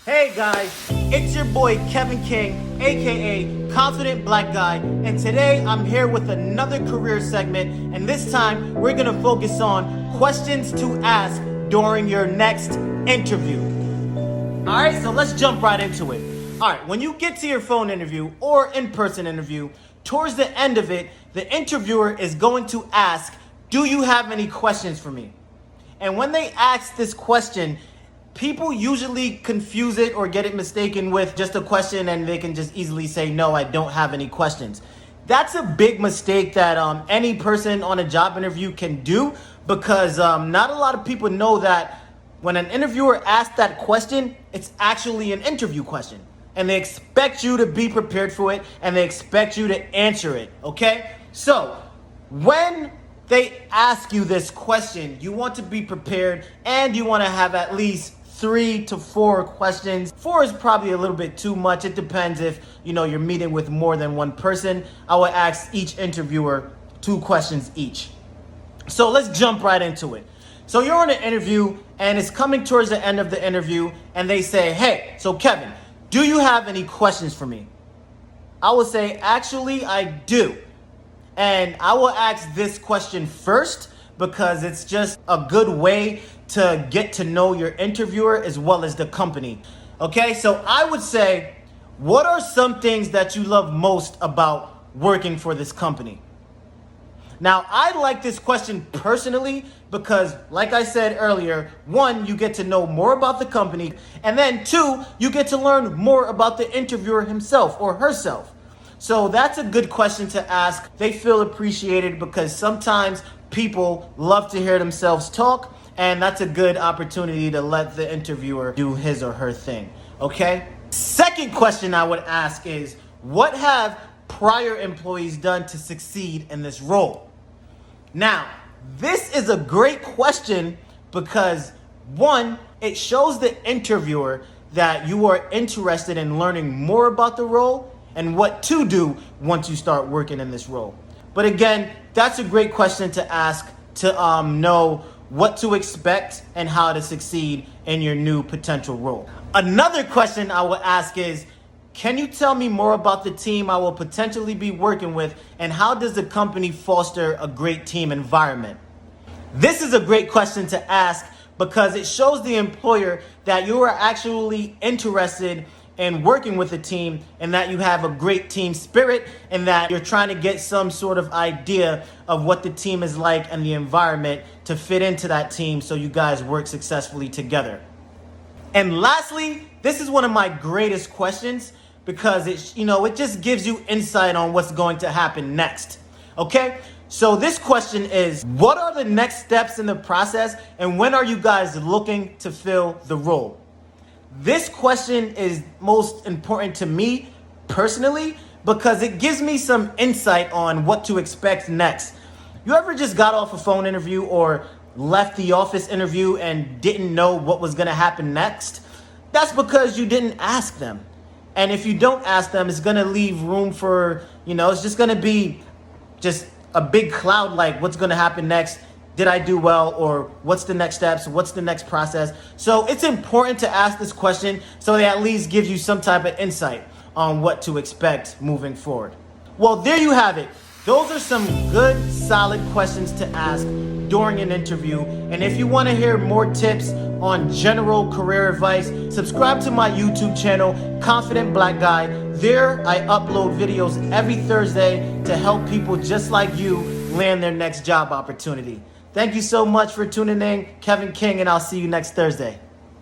Hey guys, it's your boy Kevin King, aka Confident Black Guy, and today I'm here with another career segment, and this time we're gonna focus on questions to ask during your next interview. Alright, so let's jump right into it. Alright, when you get to your phone interview or in-person interview, towards the end of it, the interviewer is going to ask, do you have any questions for me? And when they ask this question, people usually confuse it or get it mistaken with just a question, and they can just easily say, no, I don't have any questions. That's a big mistake that any person on a job interview can do, because not a lot of people know that when an interviewer asks that question, it's actually an interview question. And they expect you to be prepared for it, and they expect you to answer it, okay? So, when they ask you this question, you want to be prepared, and you want to have at least 3 to 4 questions. 4 is probably a little bit too much. It depends if, you're meeting with more than one person. I would ask each interviewer 2 questions each. So let's jump right into it. So you're on an interview, and it's coming towards the end of the interview, and they say, hey, so Kevin, do you have any questions for me? I will say, actually, I do. And I will ask this question first, because it's just a good way to get to know your interviewer as well as the company. Okay, so I would say, what are some things that you love most about working for this company? Now, I like this question personally because, like I said earlier, 1, you get to know more about the company, and then 2, you get to learn more about the interviewer himself or herself. So that's a good question to ask. They feel appreciated because sometimes people love to hear themselves talk, and that's a good opportunity to let the interviewer do his or her thing, okay? Second question I would ask is, what have prior employees done to succeed in this role? Now, this is a great question because 1, it shows the interviewer that you are interested in learning more about the role and what to do once you start working in this role. But again, that's a great question to ask to know what to expect and how to succeed in your new potential role. Another question I will ask is, can you tell me more about the team I will potentially be working with, and how does the company foster a great team environment? This is a great question to ask because it shows the employer that you are actually interested in working with a team, and that you have a great team spirit, and that you're trying to get some sort of idea of what the team is like and the environment to fit into that team so you guys work successfully together. And lastly, this is one of my greatest questions because it just gives you insight on what's going to happen next. Okay? So this question is, what are the next steps in the process, and when are you guys looking to fill the role? This question is most important to me personally because it gives me some insight on what to expect next. You ever just got off a phone interview or left the office interview and didn't know what was going to happen next? That's because you didn't ask them. And if you don't ask them, it's going to leave room for, it's just going to be just a big cloud like what's going to happen next. Did I do well, or what's the next steps? What's the next process? So it's important to ask this question so they at least gives you some type of insight on what to expect moving forward. Well, there you have it. Those are some good, solid questions to ask during an interview. And if you want to hear more tips on general career advice, subscribe to my YouTube channel, Confident Black Guy. There, I upload videos every Thursday to help people just like you land their next job opportunity. Thank you so much for tuning in. Kevin King, and I'll see you next Thursday.